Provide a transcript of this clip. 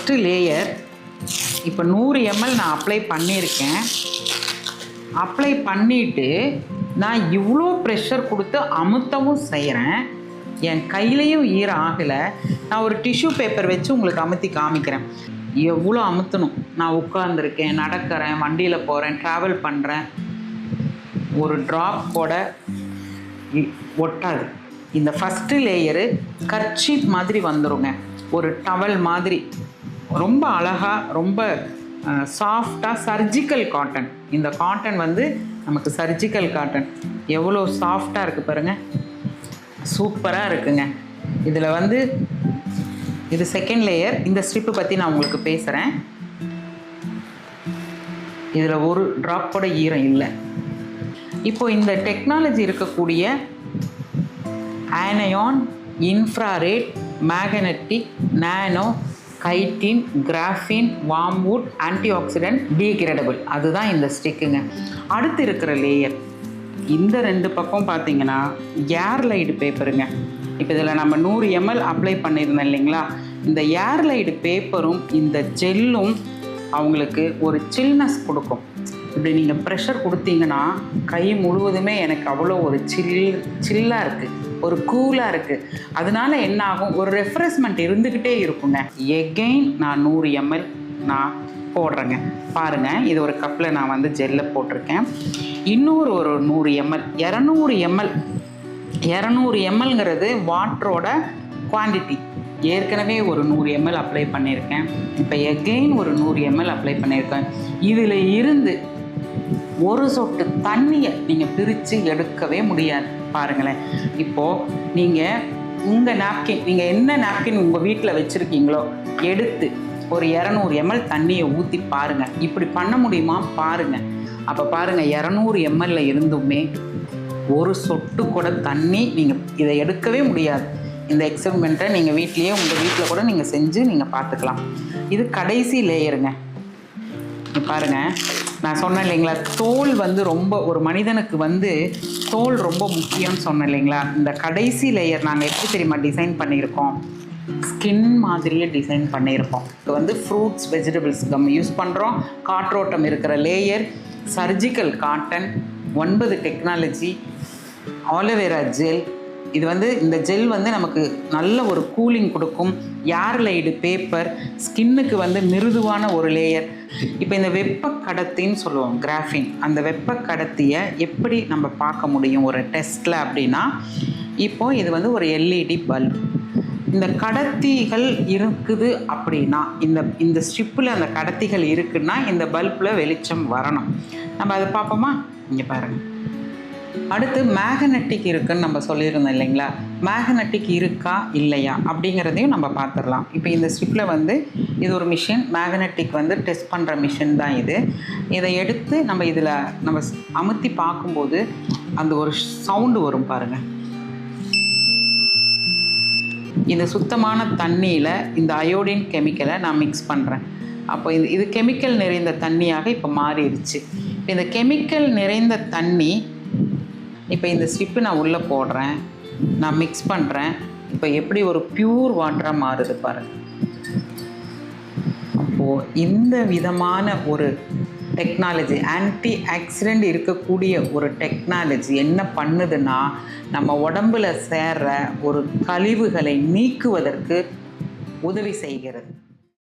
First layer இப்போ 100 ml நான் apply பண்ணியிருக்கேன். அப்ளை பண்ணிவிட்டு நான் இவ்வளோ ப்ரெஷர் கொடுத்து அமுத்தவும் செய்கிறேன். என் கையிலையும் ஈரம் ஆகலை. நான் ஒரு டிஷ்யூ பேப்பர் வச்சு உங்களுக்கு அமுத்தி காமிக்கிறேன். எவ்வளோ அமுத்தணும். நான் உட்காந்துருக்கேன், நடக்கிறேன், வண்டியில் போகிறேன், ட்ராவல் பண்ணுறேன். ஒரு ட்ராப் கூட ஒட்டாது. இந்த ஃபஸ்ட்டு லேயரு கர்ச்சீப் மாதிரி வந்துடுங்க, ஒரு டவல் மாதிரி. ரொம்ப அழகாக, ரொம்ப சாஃப்டாக, சர்ஜிக்கல் காட்டன். இந்த காட்டன் வந்து நமக்கு சர்ஜிக்கல் காட்டன். எவ்வளோ சாஃப்டாக இருக்குது பாருங்கள், சூப்பராக இருக்குங்க. இதில் வந்து இது செகண்ட் லேயர். இந்த ஸ்ட்ரிப்பு பற்றி நான் உங்களுக்கு பேசுகிறேன். இதில் ஒரு ட்ராப் கூட ஈரம் இல்லை. இப்போ இந்த டெக்னாலஜி இருக்கக்கூடிய ஆனயான், இன்ஃப்ராரெட், மேக்னெட்டிக், நானோ, கைட்டின், கிராஃபின், வார்ம்வுட், ஆன்டி ஆக்சிடென்ட், டீக்ரேடபிள், அதுதான் இந்த ஸ்டிக்குங்க. அடுத்து இருக்கிற லேயர் இந்த 2 பக்கம் பார்த்தீங்கன்னா ஏர்லைடு பேப்பருங்க. இப்போ இதில் நம்ம 100 ml அப்ளை பண்ணியிருந்தோம் இல்லைங்களா, இந்த ஏர்லைடு பேப்பரும் இந்த ஜெல்லும் அவங்களுக்கு ஒரு சில்னஸ் கொடுக்கும். இப்படி நீங்கள் ப்ரெஷர் கொடுத்தீங்கன்னா கை முழுவதுமே எனக்கு அவ்வளோ ஒரு சில்லாக இருக்குது, ஒரு கூலாக இருக்குது. அதனால என்ன ஆகும், ஒரு ரெஃப்ரெஷ்மெண்ட் இருந்துக்கிட்டே இருக்குங்க. எகெயின் நான் 100 ml நான் போடுறேங்க. பாருங்கள், இது ஒரு கப்பில் நான் வந்து ஜெல்லை போட்டிருக்கேன். இன்னொரு ஒரு 100 ml, 200 ml. 200 mlங்கிறது வாட்டரோட குவான்டிட்டி. ஏற்கனவே ஒரு 100 ml அப்ளை பண்ணியிருக்கேன். இப்போ எகெயின் ஒரு 100 ml அப்ளை பண்ணியிருக்கேன். இதில் இருந்து ஒரு சொட்டு தண்ணியை நீங்கள் பிரித்து எடுக்கவே முடியாது. பாருங்களேன், இப்போது நீங்கள் உங்கள் நாப்கின், நீங்கள் என்ன நாப்கின் உங்கள் வீட்டில் வச்சுருக்கீங்களோ எடுத்து ஒரு 200 ml தண்ணியை ஊற்றி பாருங்கள். இப்படி பண்ண முடியுமா பாருங்கள். அப்போ பாருங்கள், 200 ml இருந்துமே ஒரு சொட்டு கூட தண்ணி நீங்கள் இதை எடுக்கவே முடியாது. இந்த எக்ஸ்பெரிமெண்ட்டை நீங்கள் வீட்லேயே உங்கள் வீட்டில் கூட நீங்கள் செஞ்சு நீங்கள் பார்த்துக்கலாம். இது கடைசி லேயருங்க. பாருங்கள், நான் சொன்னேன் இல்லைங்களா, தோல் வந்து ரொம்ப, ஒரு மனிதனுக்கு வந்து தோல் ரொம்ப முக்கியம்னு சொன்னேன் இல்லைங்களா. இந்த கடைசி லேயர் நாங்கள் எப்படி தெரியுமா டிசைன் பண்ணியிருக்கோம், ஸ்கின் மாதிரியே டிசைன் பண்ணியிருப்போம். இது வந்து ஃப்ரூட்ஸ், வெஜிடபிள்ஸ் நம்ம யூஸ் பண்ணுறோம். காற்றோட்டம் இருக்கிற layer, surgical cotton, 9 technology, aloe vera gel. இது வந்து இந்த ஜெல் வந்து நமக்கு நல்ல ஒரு கூலிங் கொடுக்கும். ஏர்லைடு பேப்பர், ஸ்கின்னுக்கு வந்து மிருதுவான ஒரு லேயர். இப்போ இந்த வெப்ப கடத்தின்னு சொல்லுவோம், கிராஃபின். அந்த வெப்ப கடத்தியை எப்படி நம்ம பார்க்க முடியும் ஒரு டெஸ்ட்டில் அப்படின்னா, இப்போது இது வந்து ஒரு எல்இடி பல்ப். இந்த கடத்திகள் இருக்குது அப்படின்னா, இந்த ஸ்ட்ரிப்பில் அந்த கடத்திகள் இருக்குன்னா இந்த பல்பில் வெளிச்சம் வரணும். நம்ம அதை பார்ப்போமா? இங்கே பாருங்கள். அடுத்து மேக்னெட்டிக் இருக்குன்னு நம்ம சொல்லியிருந்தோம் இல்லைங்களா. மேக்னெட்டிக் இருக்கா இல்லையா அப்படிங்கிறதையும் நம்ம பார்த்துடலாம். இப்போ இந்த ஸ்ட்ரிப்பில் வந்து இது ஒரு மிஷின், மேக்னெட்டிக் வந்து டெஸ்ட் பண்ணுற மிஷின் தான் இது. இதை எடுத்து நம்ம இதில் நம்ம அமுத்தி பார்க்கும்போது அந்த ஒரு சவுண்டு வரும் பாருங்கள். இந்த சுத்தமான தண்ணியில் இந்த அயோடின் கெமிக்கலை நான் மிக்ஸ் பண்ணுறேன். அப்போ இது கெமிக்கல் நிறைந்த தண்ணியாக இப்போ மாறிடுச்சு. இந்த கெமிக்கல் நிறைந்த தண்ணி இப்போ இந்த ஸ்ட்ரிப்பு நான் உள்ளே போடுறேன், நான் மிக்ஸ் பண்ணுறேன். இப்போ எப்படி ஒரு பியூர் வாட்டராக மாறுது பாருங்கள். அப்போது இந்த விதமான ஒரு டெக்னாலஜி, ஆன்டி ஆக்சிடெண்ட் இருக்கக்கூடிய ஒரு டெக்னாலஜி என்ன பண்ணுதுன்னா, நம்ம உடம்பில் சேர்ற ஒரு கழிவுகளை நீக்குவதற்கு உதவி செய்கிறது.